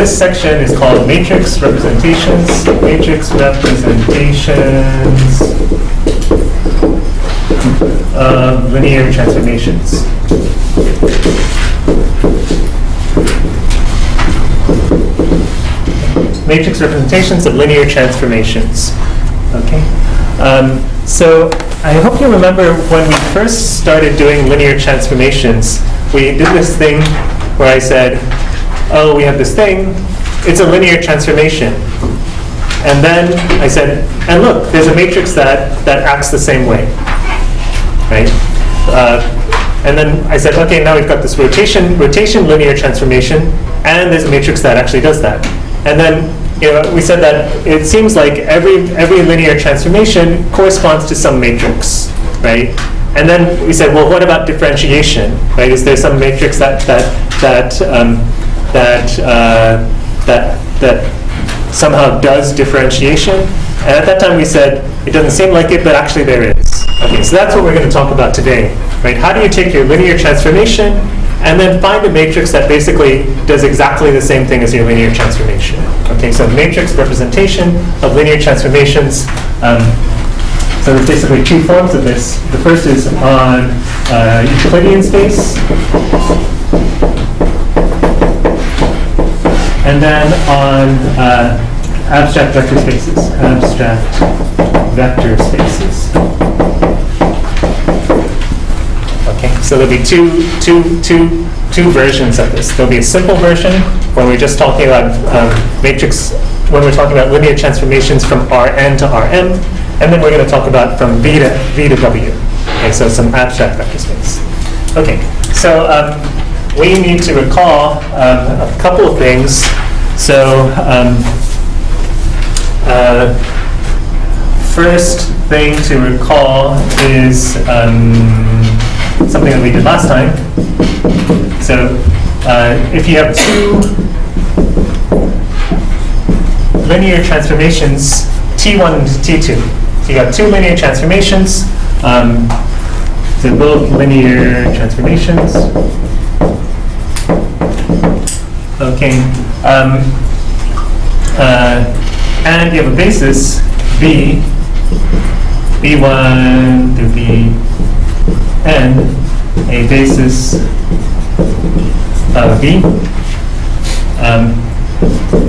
this section is called matrix representations. Matrix representations of linear transformations. Matrix representations of linear transformations. Okay. So I hope you remember when we first started doing linear transformations, we did this thing where I said, oh, we have this thing, it's a linear transformation. And then I said, and look, there's a matrix that acts the same way, right? And then I said, okay, now we've got this rotation linear transformation, and there's a matrix that actually does that. And then we said that it seems like every linear transformation corresponds to some matrix, right? And then we said, well, what about differentiation, right? Is there some matrix that somehow does differentiation? And at that time we said, it doesn't seem like it, but actually there is. Okay, so that's what we're going to talk about today, right? How do you take your linear transformation and then find a matrix that basically does exactly the same thing as your linear transformation? Okay, so matrix representation of linear transformations. So there's basically two forms of this. The first is on Euclidean space, and then on abstract vector spaces. Abstract vector spaces. Okay, so there'll be two versions of this. There'll be a simple version when we're just talking about matrix, when we're talking about linear transformations from Rn to Rm, and then we're going to talk about from V to W. Okay, so some abstract vector space. Okay, so we need to recall a couple of things. So first thing to recall is something that we did last time. So if you have two linear transformations, T1 and T2, so you have two linear transformations, so both linear transformations. Okay, and you have a basis B, B1 through Bn, a basis of B.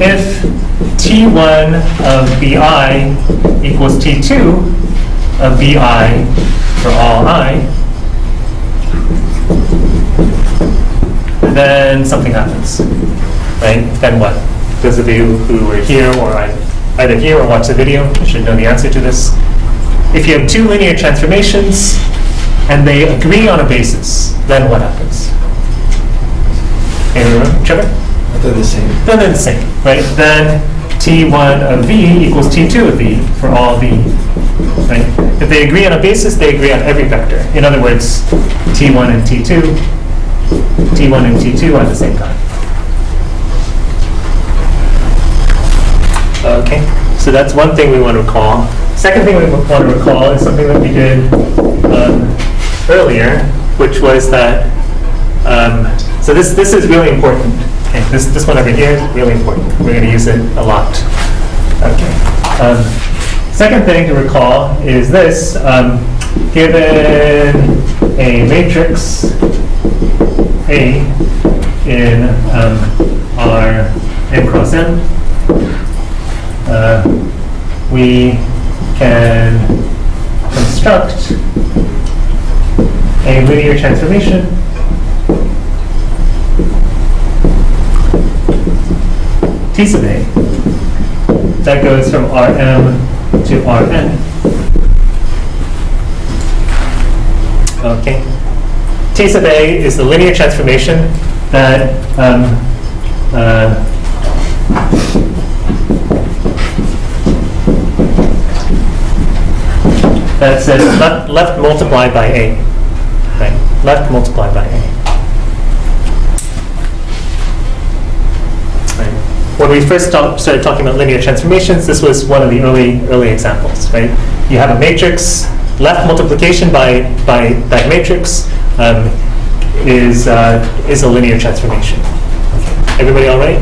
If T1 of Bi equals T2 of Bi for all I, then something happens, right? Then what? Those of you who were here or either here or watch the video should know the answer to this. If you have two linear transformations and they agree on a basis, then what happens? Anyone? Trevor? They're the same. Then they're the same, right? Then T1 of V equals T2 of V for all V, right? If they agree on a basis, they agree on every vector. In other words, T1 and T2 at the same time. Okay, so that's one thing we want to recall. Second thing we want to recall is something that we did earlier, which was that, so this is really important. Okay, this one over here is really important. We're going to use it a lot. Okay. Second thing to recall is this. Given a matrix A in R n cross n, we can construct a linear transformation T sub A that goes from Rm to Rn. Okay. T sub A is the linear transformation that that says left multiplied by A. Right? Left multiplied by A. Right. When we first started talking about linear transformations, this was one of the early examples. Right? You have a matrix. Left multiplication by that matrix is a linear transformation. Okay. Everybody all right?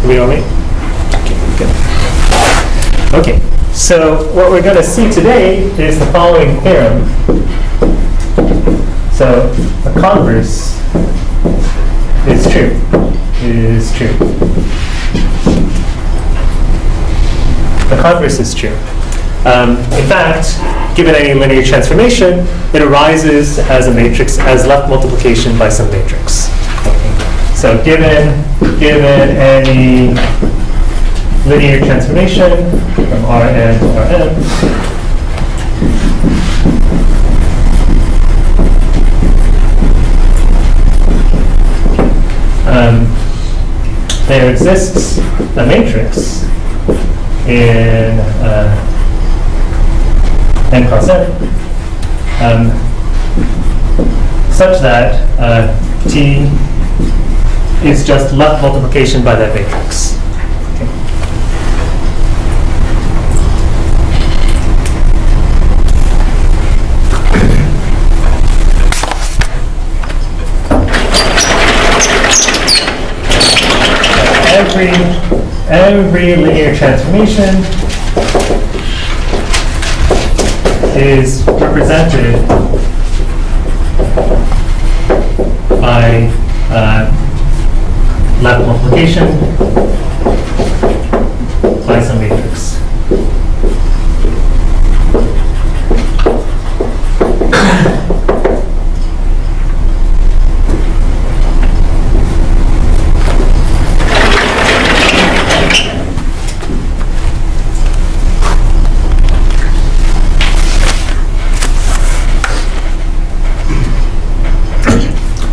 Are we all right? Okay, good. Okay, so what we're going to see today is the following theorem. So the converse is true. Is true. The converse is true. In fact, given any linear transformation, it arises as a matrix, as left multiplication by some matrix. Okay. So given any linear transformation from Rn to Rm, there exists a matrix in n cross n such that T is just left multiplication by that matrix. Okay. Every linear transformation is represented by left multiplication by some matrix.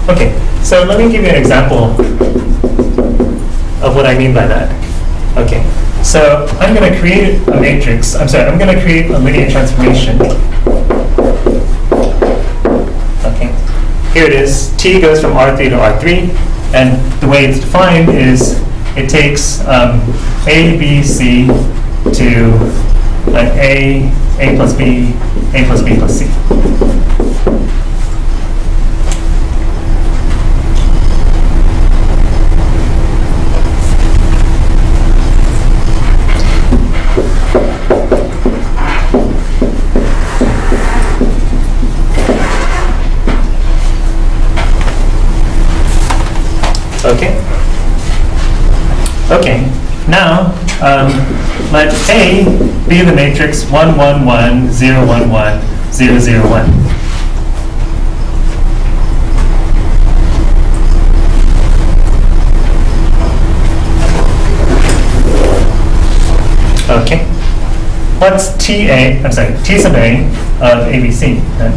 Okay, so let me give you an example of what I mean by that. Okay, so I'm going to create a matrix. I'm going to create a linear transformation. Okay, here it is. T goes from R3 to R3, and the way it's defined is it takes A, B, C to an A plus B, A plus B plus C. Okay. Okay. Now let A be the matrix 1, 1, 1, 0, 1, 1, 0, 0, 1. Okay. What's TA? I'm sorry. T sub A of ABC then?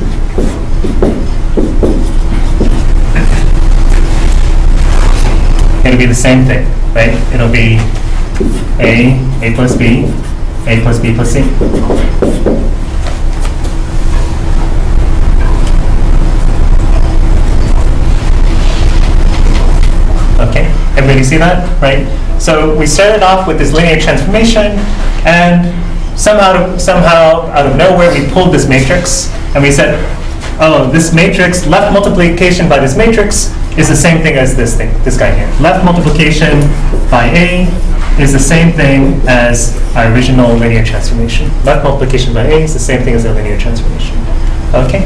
It'll be the same thing, right? It'll be A plus B, A plus B plus C. Okay, everybody see that, right? So we started off with this linear transformation, and somehow out of nowhere we pulled this matrix, and we said, oh, this matrix, left multiplication by this matrix is the same thing as this guy here. Left multiplication by A is the same thing as our original linear transformation. Left multiplication by A is the same thing as a linear transformation. Okay?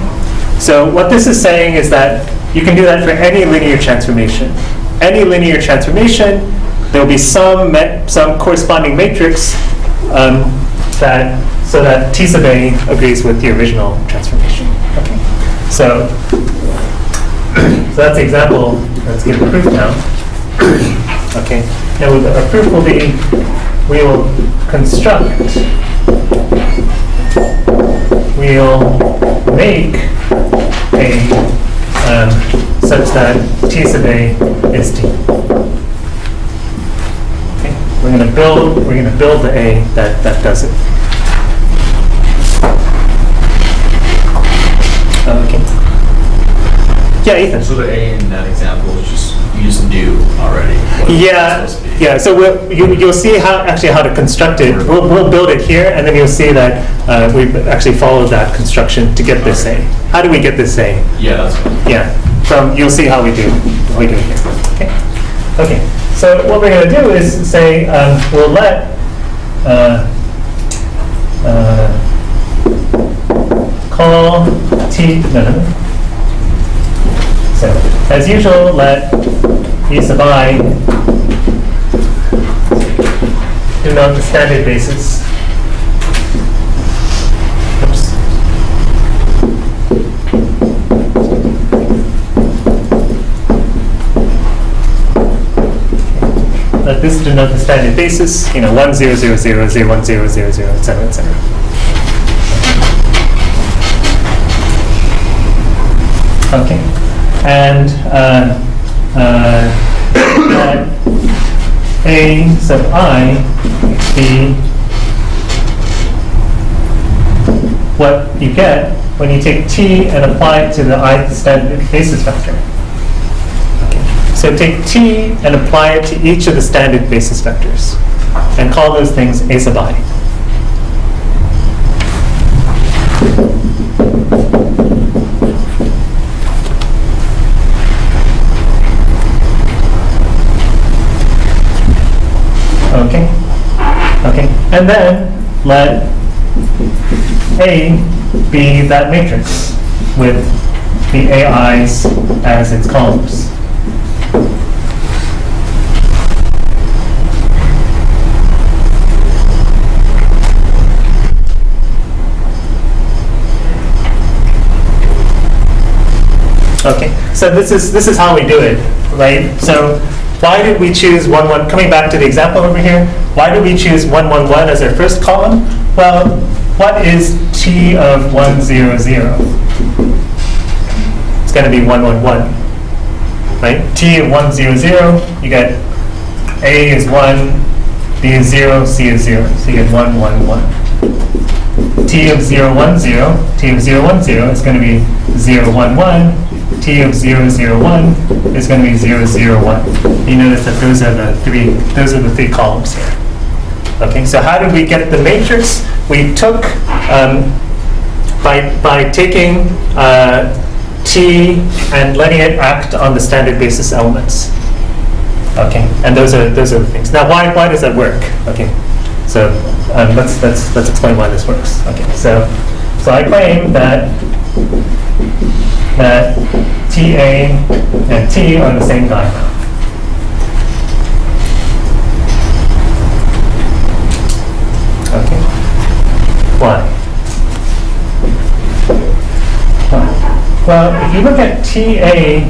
So what this is saying is that you can do that for any linear transformation. Any linear transformation, there will be some corresponding matrix so that T sub A agrees with the original transformation. Okay? So that's the example. Let's get the proof now. Okay. Now the proof will be, we will make a such that T sub A is T. Okay. We're going to build the A that does it. Okay. Yeah, Ethan. So the A in that example is you just do already. Yeah. So you'll see how to construct it. We'll build it here, and then you'll see that we've actually followed that construction to get this A. How do we get this A? Yeah, that's fine. Yeah. You'll see how we do it here. Okay. So what we're going to do is say we'll let call t, no. So as usual, let e sub I denote the standard basis. Oops. Let this denote the standard basis, 1, 0, 0, 0, 0, 1, 0, 0, 0, etc., etc. Okay, and let a sub I be what you get when you take t and apply it to the ith standard basis vector. Okay. So take t and apply it to each of the standard basis vectors and call those things a sub I. Okay, and then let A be that matrix with the AIs as its columns. Okay, so this is how we do it, right? So why did we choose 1, 1? Coming back to the example over here, why did we choose 1, 1, 1 as our first column? Well, what is t of 1, 0, 0? It's going to be 1, 1, 1, right? T of 1, 0, 0, you get A is 1, B is 0, C is 0. So you get 1, 1, 1. T of 0, 1, 0, T of 0, 1, 0 is going to be 0, 1, 1. T of 0, 0, 1 is going to be 0, 0, 1. You notice that those are the three columns here. Okay, so how did we get the matrix? We took by taking T and letting it act on the standard basis elements. Okay, and those are the things. Now, why does that work? Okay, so let's explain why this works. Okay, so I claim that TA and T are the same guy. Okay. Why? Well, if you look at TA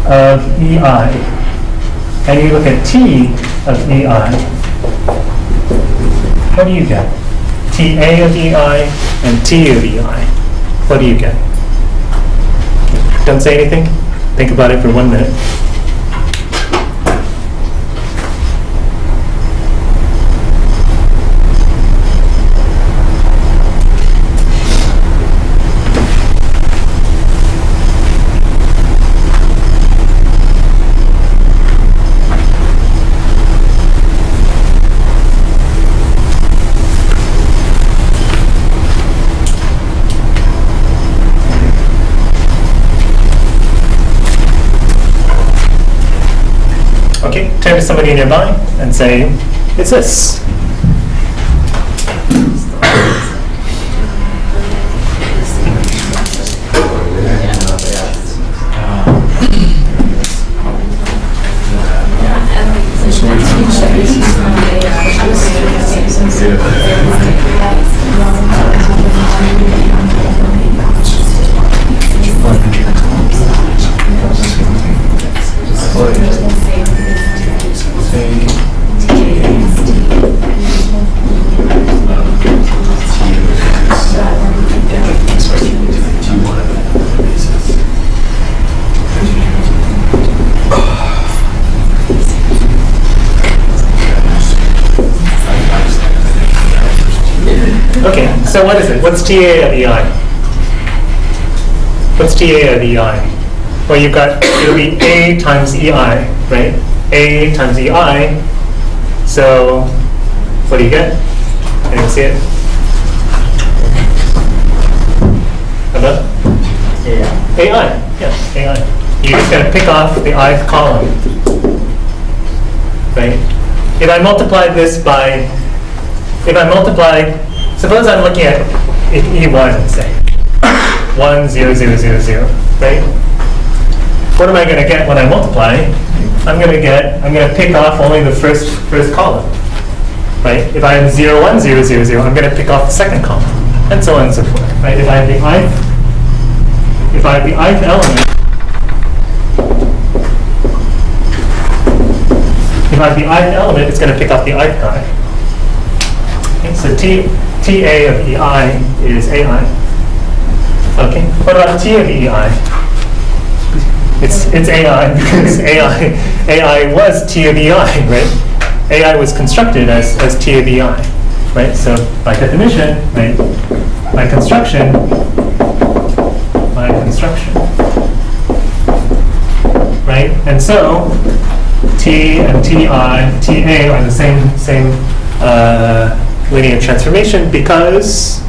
of EI and you look at T of EI, what do you get? TA of EI and T of EI. What do you get? Don't say anything. Think about it for 1 minute. Okay, turn to somebody nearby and say, it's this. Okay, so what is it? What's TA of EI? What's TA of EI? Well, you've got, it'll be A times EI, right? A times EI. So, what do you get? Anyone see it? Hello? AI. Yeah, AI. You're just going to pick off the ith column. right? If I multiply this by, suppose I'm looking at E1, say, 1, 0, 0, 0, 0, right? What am I going to get when I multiply? I'm going to pick off only the first column, right? If I have 0, 1, 0, 0, 0, I'm going to pick off the second column, and so on and so forth, right? If I have the ith element, it's going to pick up the ith guy. Okay, so Ta of EI is AI. Okay, what about T of EI? It's AI because AI was T of EI, right? AI was constructed as T of EI, right? So by definition, right, by construction, right? And so T and Ta are the same linear transformation because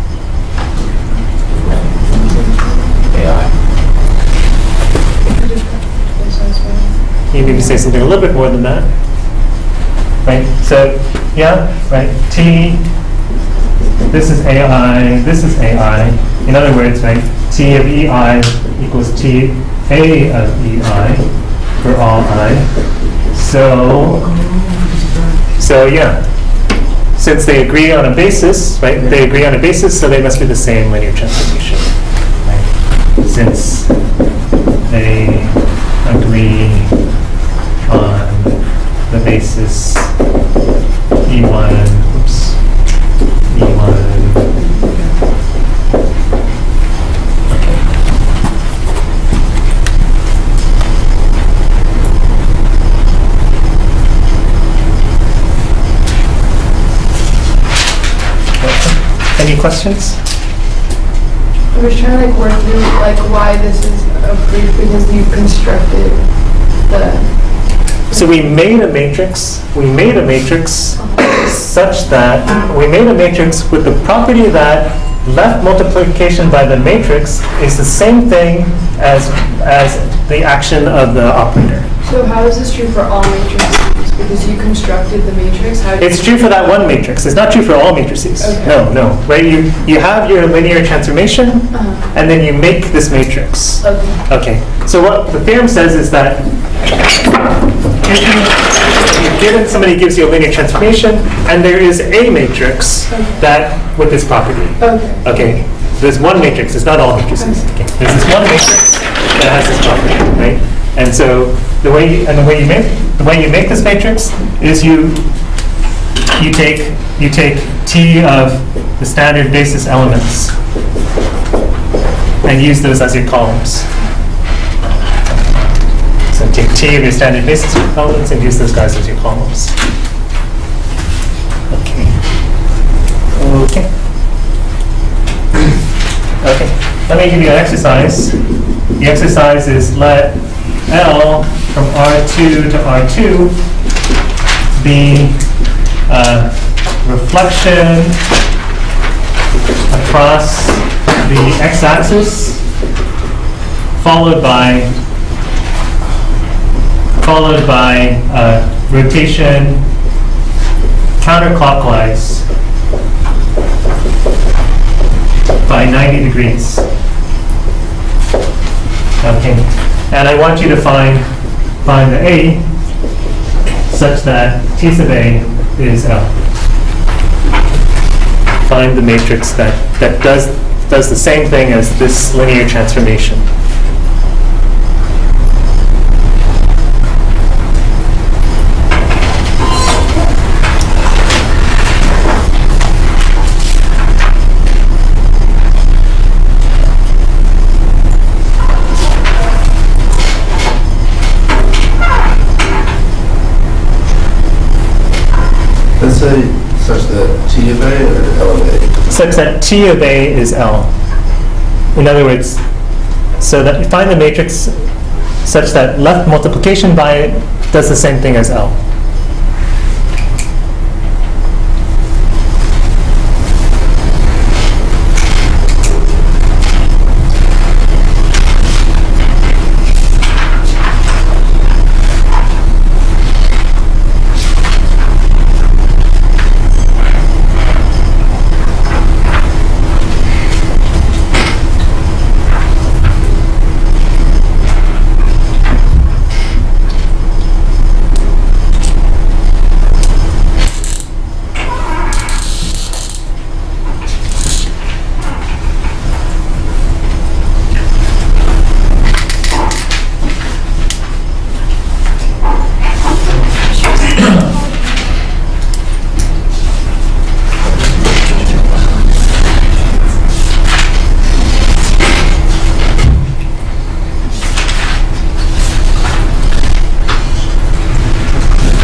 AI. you need to say something a little bit more than that, right? So yeah, right. T. This is AI. This is AI. In other words, right? T of EI equals Ta of EI for all I. So yeah. Since they agree on a basis, right? They agree on a basis, so they must be the same linear transformation. Right? Since they agree on the basis E1, E1. Okay. Any questions? I was trying to work through why this is a proof because you've constructed the. So we made a matrix. Such that we made a matrix with the property that left multiplication by the matrix is the same thing as the action of the operator. So how is this true for all matrices? Because you constructed the matrix. It's true for that one matrix. It's not true for all matrices. Okay. No. Right? You have your linear transformation, and then you make this matrix. Okay. So what the theorem says is that if somebody gives you a linear transformation, and there is a matrix that with this property. Okay. There's one matrix. It's not all matrices. Okay. There's this one matrix that has this property, right? And so the way you make this matrix is you take T of the standard basis elements and use those as your columns. So take T of your standard basis elements and use those guys as your columns. Okay. Let me give you an exercise. The exercise is let L from R2 to R2 be reflection across the x-axis followed by rotation counterclockwise by 90 degrees. Okay, and I want you to find the A such that T sub A is L. Find the matrix that does the same thing as this linear transformation. Let's say such that T of A or L of A? Such that T of A is L. In other words, so that you find the matrix such that left multiplication by it does the same thing as L.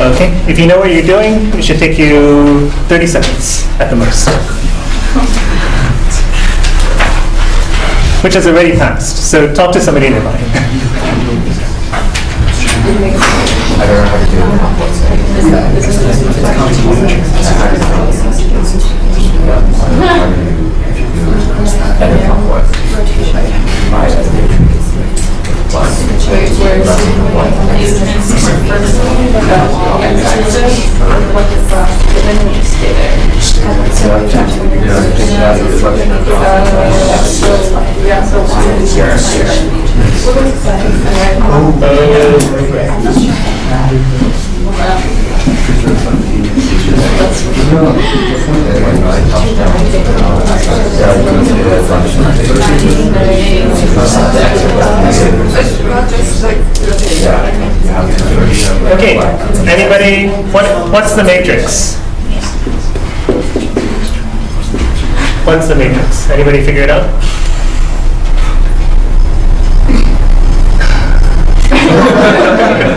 Okay, if you know what you're doing, it should take you 30 seconds at the most. Which has already passed, so talk to somebody nearby. I don't know how to do Okay, anybody, what's the matrix? What's the matrix? Anybody figure it out?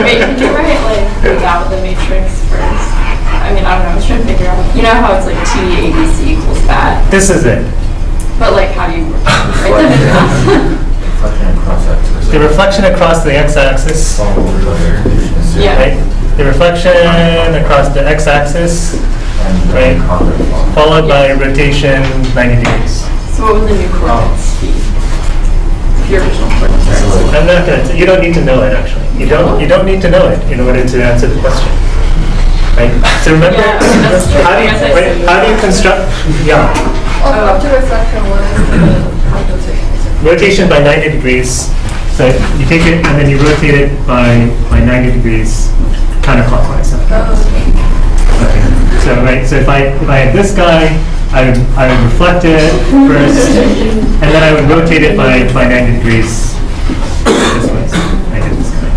Wait, could you write like without the matrix first? I mean, I don't know, I was trying to figure out. You know how it's like T ABC equals that? This is it. But like, how do you write that in math? The reflection across the x-axis, Yeah. right? The reflection across the x-axis, right? Followed by rotation 90 degrees. So what would the new coordinates be? Your original coordinates. I'm not gonna, you don't need to know it actually. You don't need to know it in order to answer the question. Right? So remember, Yeah, I mean, that's true. how do you, I guess I wait, see. how do you construct, yeah, Up to reflection, what is the rotation? rotation by 90 degrees. So you take it and then you rotate it by 90 degrees counterclockwise. Okay. So right, so if I had this guy, I would reflect it first, and then I would rotate it by 90 degrees this way. So I did this guy.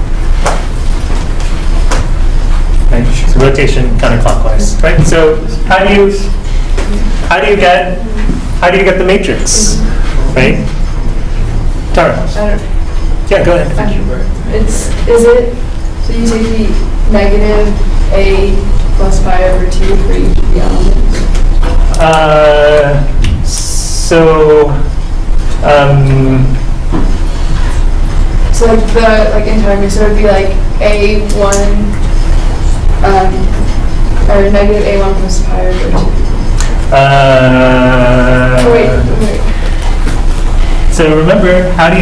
Right? So rotation counterclockwise. Right? So how do you get the matrix? Right? Tara. I don't, Yeah, go ahead. is it, so you take the negative A plus pi over 2 for each of the elements? So like in time, so it'd be like A1, or negative A1 plus pi over 2. Wait. So remember, how do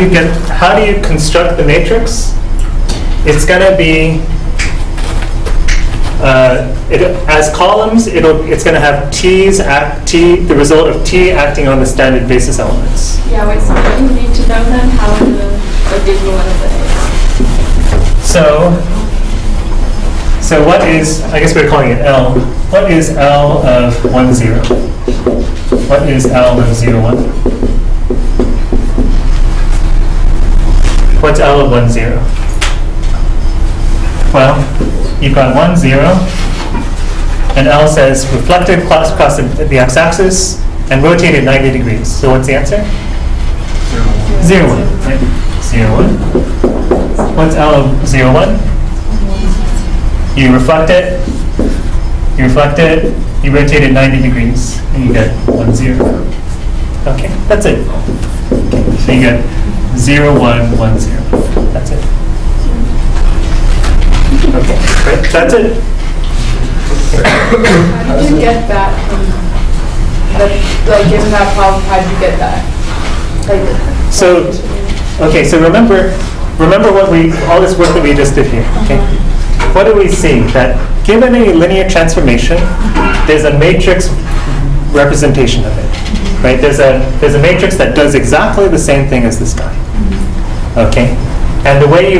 you construct the matrix? It's gonna be, as columns, it's gonna have the result of T acting on the standard basis elements. Yeah, wait, so what do you need to know then? How the given one of the A's? So what is, I guess we're calling it L. What is L of 1, 0? What is L of 0, 1? What's L of 1, 0? Well, you've got 1, 0, and L says reflected across the x-axis and rotated 90 degrees. So what's the answer? 0, 1. Right? 0, 1. What's L of 0, 1? You reflect it, you rotate it 90 degrees, and you get 1, 0. Okay, that's it. Okay, so you get 0, 1, 1, 0. That's it. Okay, great. That's it. How did you get that from, like given that problem, how did you get that? So, okay, so remember all this work that we just did here, okay? What do we see? That given a linear transformation, there's a matrix representation of it, right? There's a matrix that does exactly the same thing as this guy, okay? And the way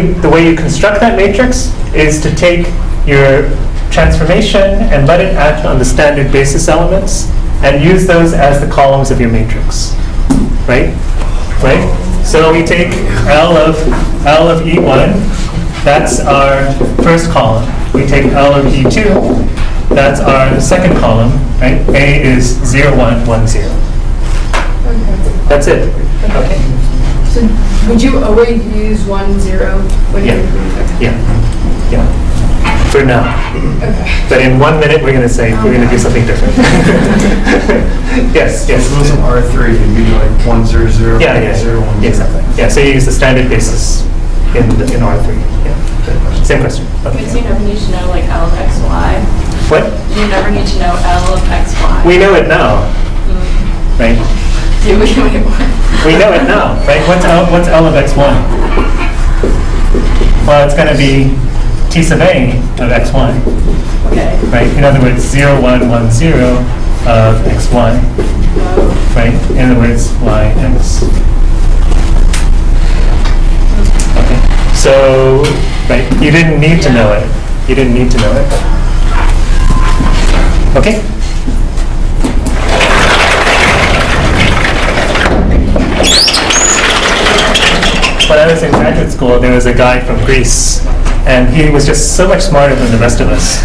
you construct that matrix is to take your transformation and let it act on the standard basis elements and use those as the columns of your matrix, right? Right? So we take L of E1. That's our first column. We take L of E2, that's our second column, right? A is 0, 1, 1, 0. Okay. That's it. Okay. So would you always use 1, 0 when Yeah. you're doing that? Yeah. for now. But in 1 minute, we're going to say, we're going to do something different. Yes, yes. So those in R3, it'd be like 1, 0, 0, Yeah, yeah, 0, 1, 0. exactly. Yeah, so you use the standard basis in R3. Yeah. Same question. But Okay. you never need to know like L of X, Y. What? You never need to know L of X, Y. We know it now, right? Do we? Wait, what? We know it now, right? What's L of x1? Well, it's going to be T sub A of x1, Okay. right? In other words, 0, 1, 1, 0 of xy, right? In other words, y x. Okay. So, right, you didn't need to know it. You didn't need to know it. Okay? When I was in graduate school, there was a guy from Greece, and he was just so much smarter than the rest of us.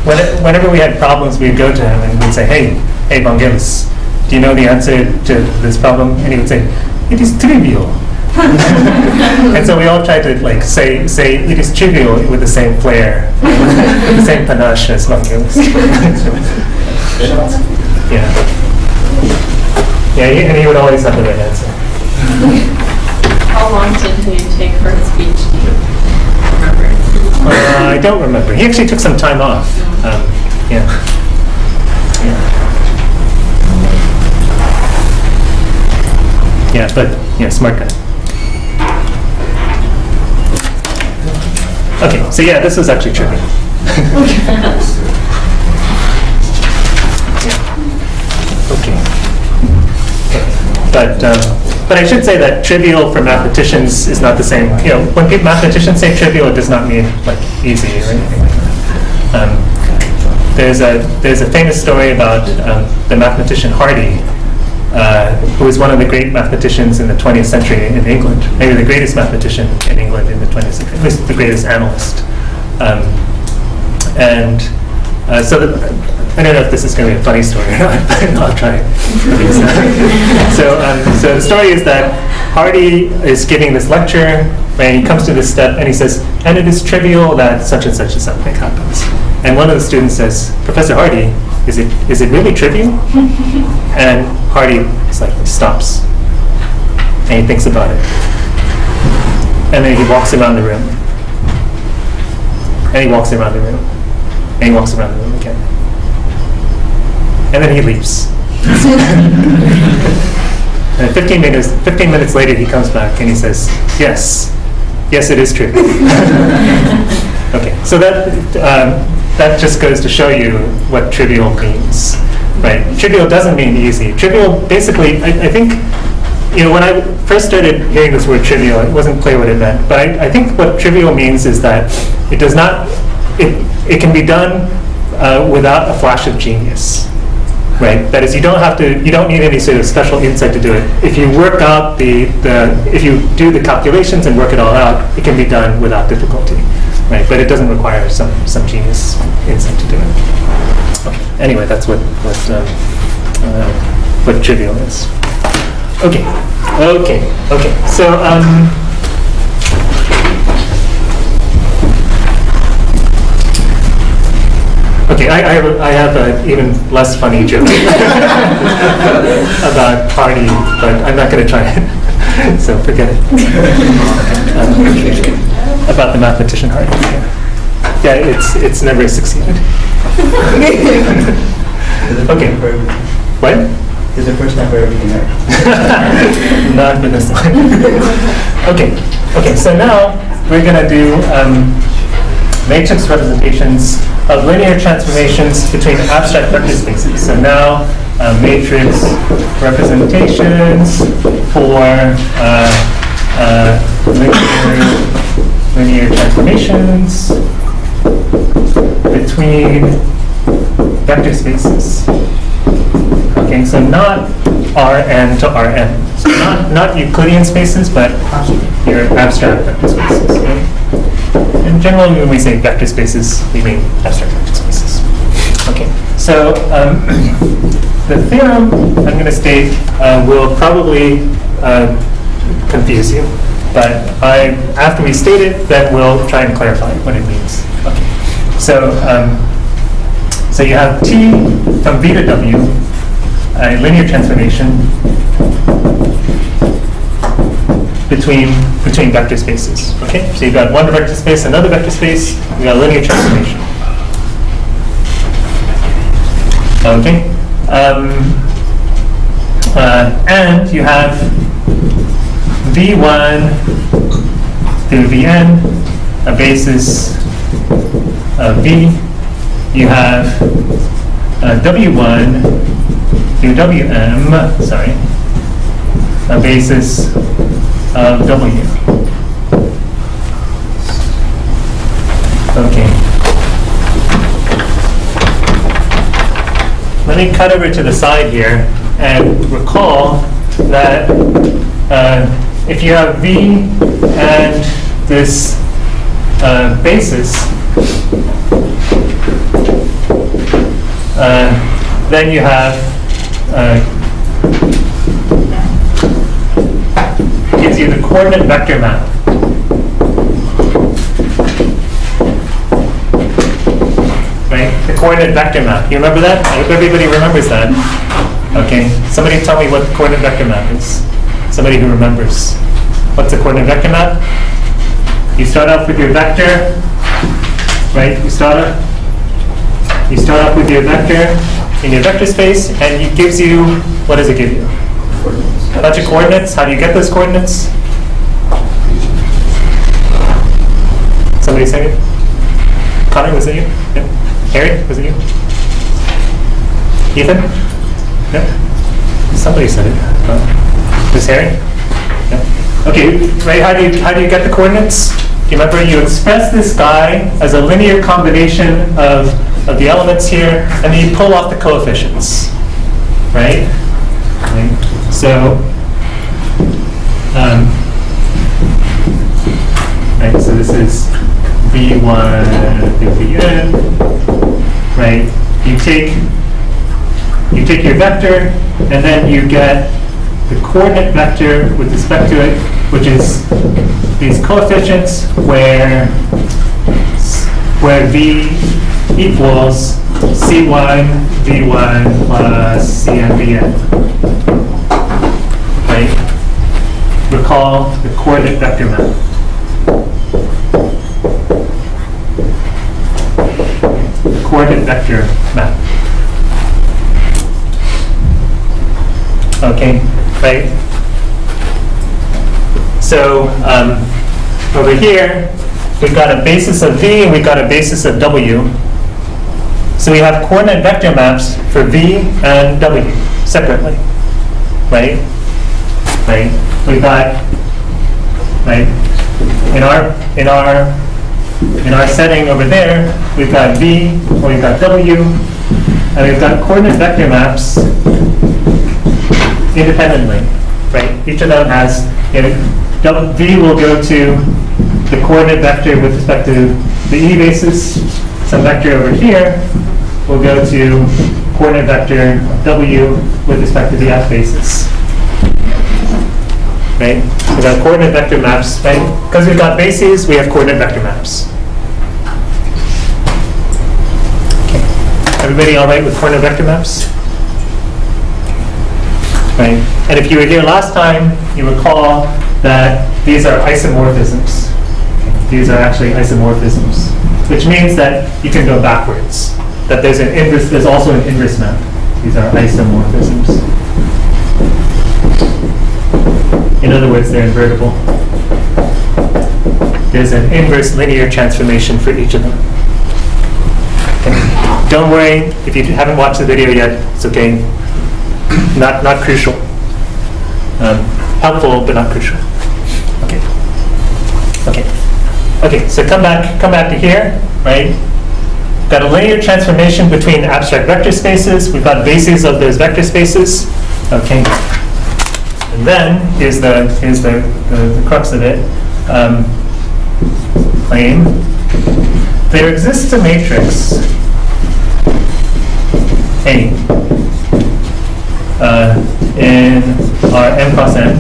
Whenever we had problems, we'd go to him and we'd say, hey, Vangelis, do you know the answer to this problem? And he would say, it is trivial. And so we all tried to like say it is trivial with the same flair, the same panache as Vangelis. Yeah. Yeah, and he would always have the right answer. How long did he take for his speech? Do you remember? I don't remember. He actually took some time off. Yeah. Yeah, but yeah, smart guy. Okay, so yeah, this was actually trivial. Okay. But I should say that trivial for mathematicians is not the same. You know, when mathematicians say trivial, it does not mean like easy or anything like that. There's a famous story about the mathematician Hardy, who was one of the great mathematicians in the 20th century in England, maybe the greatest mathematician in England in the 20th century, at least the greatest analyst. So I don't know if this is going to be a funny story or not, but I'll try. So the story is that Hardy is giving this lecture, and he comes to this step, and he says, and it is trivial that such and something happens. And one of the students says, Professor Hardy, is it really trivial? And Hardy slightly stops, and he thinks about it. And then he walks around the room. And he walks around the room. And he walks around the room again. And then he leaves. And 15 minutes later, he comes back and he says, yes, it is trivial. Okay, so that just goes to show you what trivial means, right? Trivial doesn't mean easy. Trivial, basically, I think, when I first started hearing this word trivial, it wasn't clear what it meant. But I think what trivial means is that it does not, it can be done without a flash of genius. Right. That is, you don't need any sort of special insight to do it. If you work out if you do the calculations and work it all out, it can be done without difficulty, right? But it doesn't require some genius insight to do it. Okay. Anyway, that's what trivial is. Okay. So okay, I have an even less funny joke about Hardy, but I'm not going to try it, so forget it. About the mathematician Hardy. Yeah, it's never succeeded. Okay. What? Is the first time for everything right? Not for this one. Okay, so now we're going to do matrix representations of linear transformations between abstract vector spaces. So now matrix representations for linear transformations between vector spaces. Okay, so not Rn to Rn. So not Euclidean spaces, but your abstract vector spaces. Okay? And generally, when we say vector spaces, we mean abstract vector spaces. Okay, so the theorem I'm going to state will probably confuse you, but after we state it, then we'll try and clarify what it means. Okay. So you have T from V to W, a linear transformation between vector spaces. Okay, so you've got one vector space, another vector space. You got a linear transformation. Okay, and you have V1 through Vn, a basis of V. You have W1 through Wm, sorry, a basis of W. Okay. Let me cut over to the side here and recall that if you have V and this basis, then you have gives you the coordinate vector map. Right? The coordinate vector map. You remember that? I hope everybody remembers that. Okay. Somebody tell me what the coordinate vector map is. Somebody who remembers. What's a coordinate vector map? You start off with your vector, right? You start off with your vector in your vector space, and it gives you, what does it give you? A bunch of coordinates. How do you get those coordinates? Somebody say it? Connor, was it you? Yeah. Harry, was it you? Ethan? No? Somebody said it. Was Harry? No? Okay, right, how do you get the coordinates? You remember you express this guy as a linear combination of the elements here, and then you pull off the coefficients, right? So, right, so this is V1 through Vn, right? You take your vector, and then you get the coordinate vector with respect to it, which is these coefficients where V equals C1 V1 plus Cn Vn. Right? Recall the coordinate vector map. The coordinate vector map. Okay, right? So over here, we've got a basis of V and we've got a basis of W. So we have coordinate vector maps for V and W separately, right? Right. We've got, right, in our setting over there, we've got V, or we've got W, and we've got coordinate vector maps independently, right? Each of them has, V will go to the coordinate vector with respect to the E basis. Some vector over here will go to coordinate vector W with respect to the F basis. Right? We've got coordinate vector maps, right? Because we've got bases, we have coordinate vector maps. Okay. Everybody all right with coordinate vector maps? Right? And if you were here last time, you recall that these are isomorphisms. These are actually isomorphisms, which means that you can go backwards. That there's an inverse, there's also an inverse map. These are isomorphisms. In other words, they're invertible. There's an inverse linear transformation for each of them. Okay. Don't worry, if you haven't watched the video yet, it's okay. Not crucial. Helpful, but not crucial. Okay. Okay. Okay. So come back to here, right? Got a linear transformation between abstract vector spaces. We've got bases of those vector spaces. Okay. And then here's the crux of it. Claim there exists a matrix A in our M cross N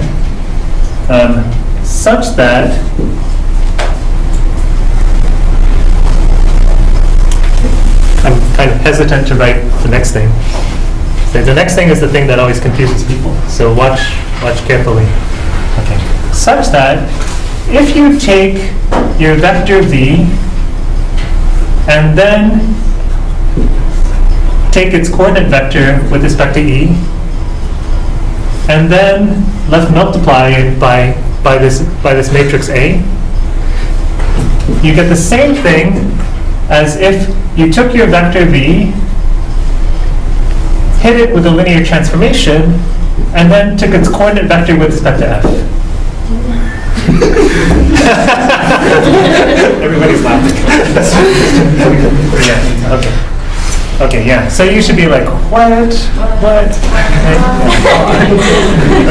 such that hesitant to write the next thing. So the next thing is the thing that always confuses people. So watch carefully. Okay. Such that if you take your vector v and then take its coordinate vector with respect to e, and then let's multiply it by this matrix A, you get the same thing as if you took your vector v, hit it with a linear transformation, and then took its coordinate vector with respect to f. Everybody's laughing. Yeah. Okay. Okay. Yeah. So you should be like, what? What?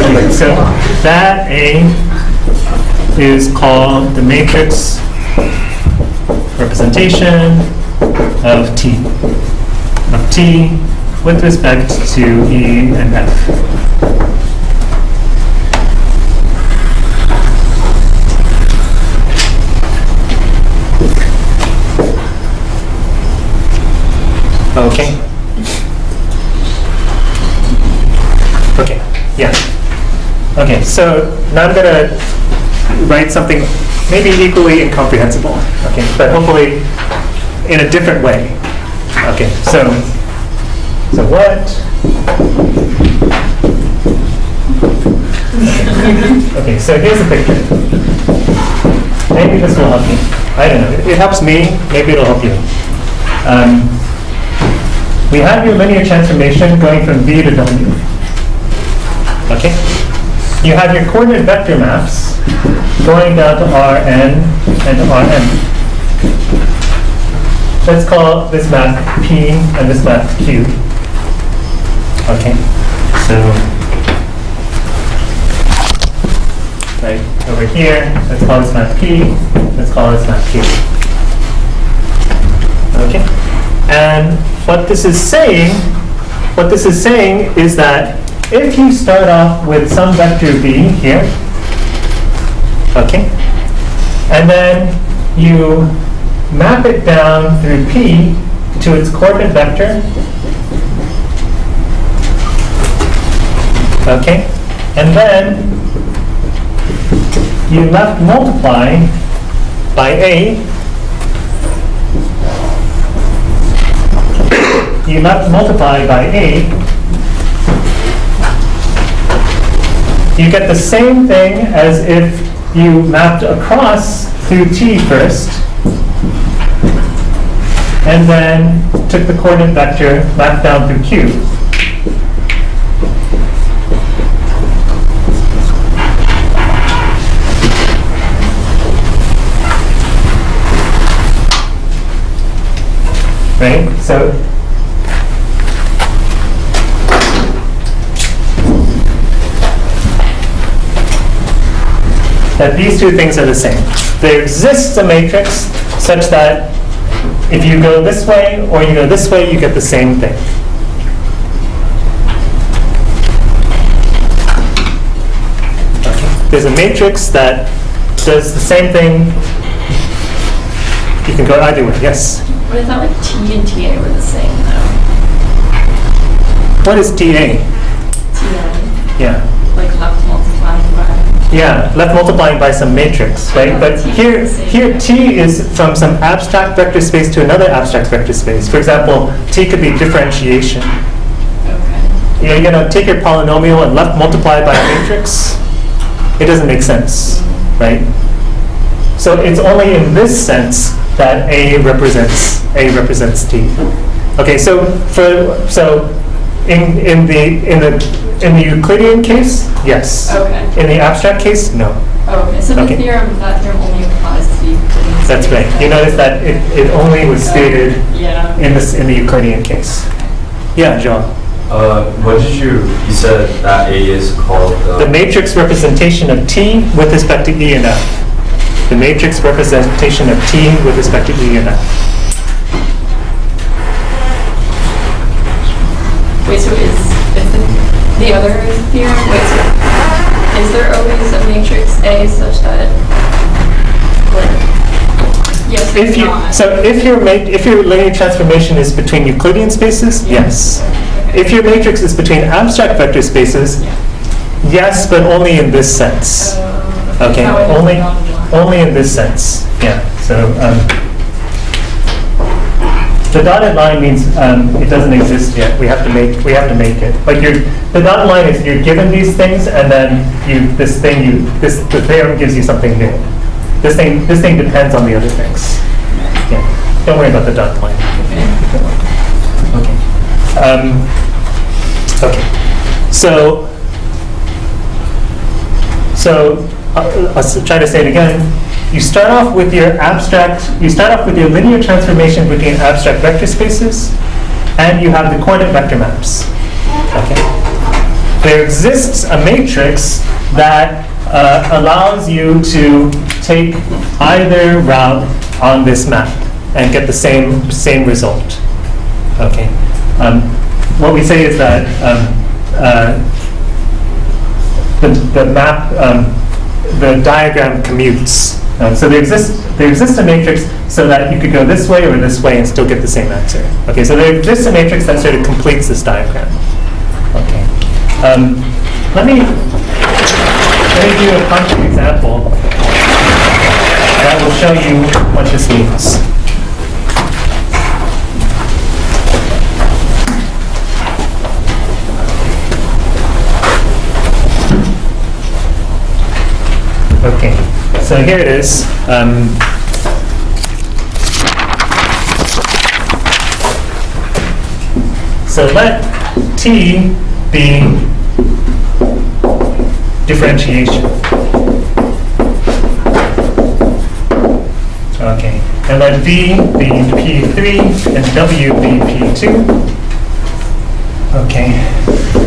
Okay. So that A is called the matrix representation of T with respect to E and F. Okay. Okay. Yeah. Okay. So now I'm going to write something maybe equally incomprehensible. Okay. But hopefully in a different way. Okay. So what? Okay. So here's a picture. Maybe this will help you. I don't know. It helps me. Maybe it'll help you. We have your linear transformation going from V to W. Okay? You have your coordinate vector maps going down to Rn and to Rm. Let's call this map P and this map Q. Okay? So, right over here, let's call this map P, let's call this map Q. Okay? And what this is saying is that if you start off with some vector v here, okay, and then you map it down through P to its coordinate vector, okay, and then you left multiply by A. You left multiply by A, you get the same thing as if you mapped across through T first, and then took the coordinate vector, mapped down through Q. Right? So that these two things are the same. There exists a matrix such that if you go this way or you go this way, you get the same thing. Okay. There's a matrix that does the same thing. You can go either way, yes? But I thought like T and TA were the same though. What is TA? TA, Yeah. like left multiplying by. Yeah, left multiplying by some matrix, right? But here T is from some abstract vector space to another abstract vector space. For example, T could be differentiation. Okay. You're going to take your polynomial and left multiply by a matrix. It doesn't make sense, right? So it's only in this sense that A represents T. Okay, so in the Euclidean case, yes. Okay. In the abstract case, no. Okay, so Okay. that theorem only applies to the Euclidean. That's right. You notice that it only was stated Yeah. in the Euclidean case. Yeah, John. What did you said that A is called? The matrix representation of T with respect to E and F. The matrix representation of T with respect to E and F. Wait, so is the other theorem, is there always a matrix A such that, like, Yes, If you, not. so if your linear transformation is between Euclidean spaces, yes. If your matrix is between abstract vector spaces, yes, but only in this sense. Okay, That way it's only not a line. only in this sense. Yeah. So the dotted line means it doesn't exist yet. We have to make it. But the dotted line is you're given these things, and then the theorem gives you something new. This thing depends on the other things. Yeah. Don't worry about the dotted line. Okay. Okay. So I'll try to say it again. You start off with your linear transformation between abstract vector spaces, and you have the coordinate vector maps. Okay. There exists a matrix that allows you to take either route on this map and get the same result. Okay. What we say is that the map, the diagram commutes. So there exists a matrix so that you could go this way or this way and still get the same answer. Okay, so there exists a matrix that sort of completes this diagram. Okay. Let me do a concrete example that will show you what this means. Okay, so here it is. So let T be differentiation. Okay, and let V be P3 and W be P2. Okay,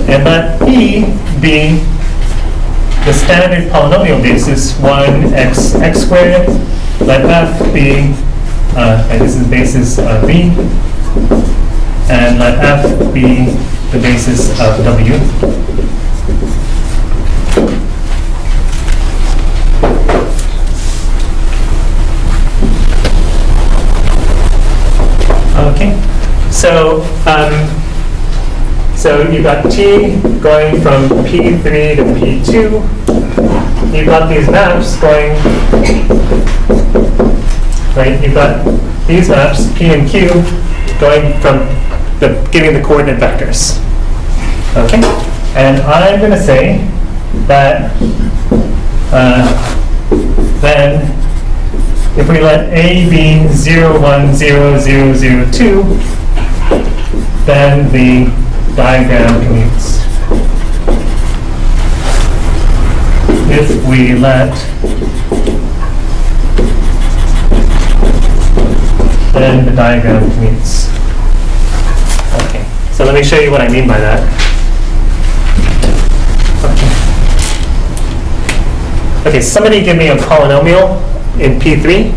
and let E be the standard polynomial basis, 1x squared. Let F be, and this is basis of V, and let F be the basis of W. Okay, so you've got T going from P3 to P2. You've got these maps going, right? You've got these maps, P and Q, going from giving the coordinate vectors. Okay? And I'm going to say that then if we let A be 0, 1, 0, 0, 0, 2, then the diagram commutes. If we let, then the diagram commutes. Okay, so let me show you what I mean by that. Okay, somebody give me a polynomial in P3.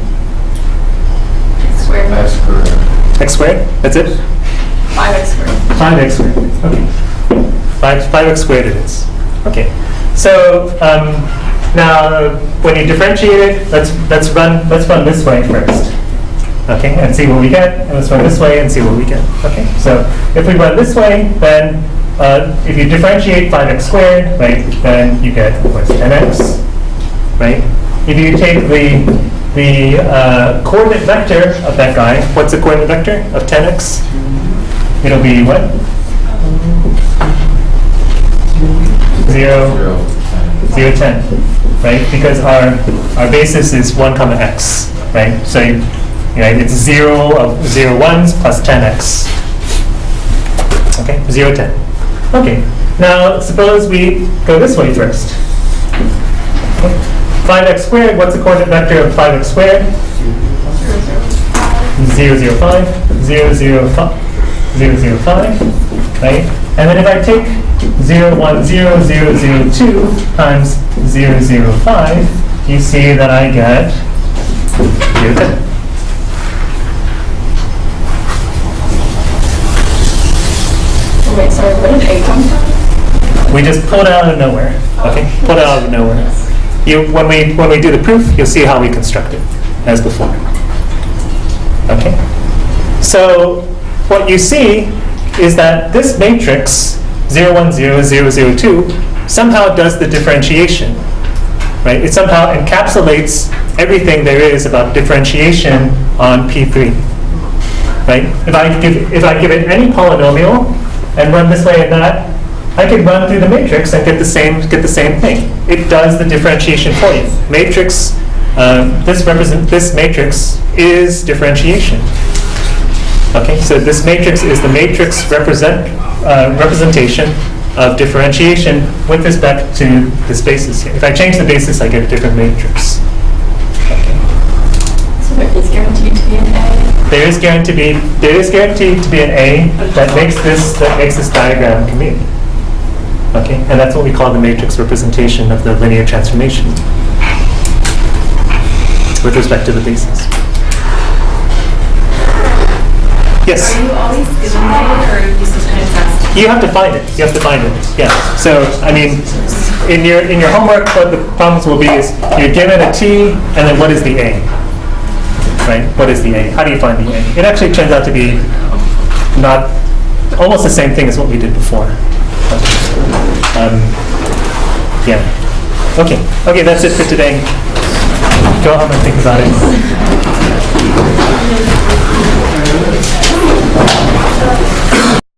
Squared. X squared. X squared, that's it? 5x squared. 5x squared, okay. 5x squared it is. Okay, so now when you differentiate it, let's run this way first. Okay, and see what we get, and let's run this way and see what we get. Okay, so if we run this way, then if you differentiate 5x squared, right, then you get, of course, 10x, right? If you take the coordinate vector of that guy, what's the coordinate vector of 10x? It'll be what? 0, 0, 10, right? Because our basis is 1, x, right? So it's 0 of 0, 1s plus 10x. Okay, 0, 10. Okay, now suppose we go this way first. Okay. 5x squared, what's the coordinate vector of 5x squared? 0, 0, 5, 0, 0, 5, 0, 0, 5, right? And then if I take 0, 1, 0, 0, 0, 2 times 0, 0, 5, you see that I get 0, 10. Wait, sorry, where did A come from? We just pulled it out of nowhere. Okay, pulled it out of nowhere. When we do the proof, you'll see how we construct it as before. Okay? So what you see is that this matrix 0, 1, 0, 0, 0, 2 somehow does the differentiation, right? It somehow encapsulates everything there is about differentiation on P3, right? If I give it any polynomial and run this way and that, I could run through the matrix and get the same thing. It does the differentiation for you. Matrix. This matrix is differentiation. Okay, so this matrix is the matrix representation of differentiation with respect to this basis here. If I change the basis, I get a different matrix. Okay. So there is guaranteed to be an A. There is guaranteed to be an A that makes this diagram commute. Okay, and that's what we call the matrix representation of the linear transformation with respect to the basis. Yes? Are you always given that, or you sometimes ask? You have to find it. You have to find it. Yeah. So I mean, in your homework, what the problems will be is you're given a T, and then what is the A? Right? What is the A? How do you find the A? It actually turns out to be not almost the same thing as what we did before. Yeah. Okay. Okay. That's it for today. Go home and think about it.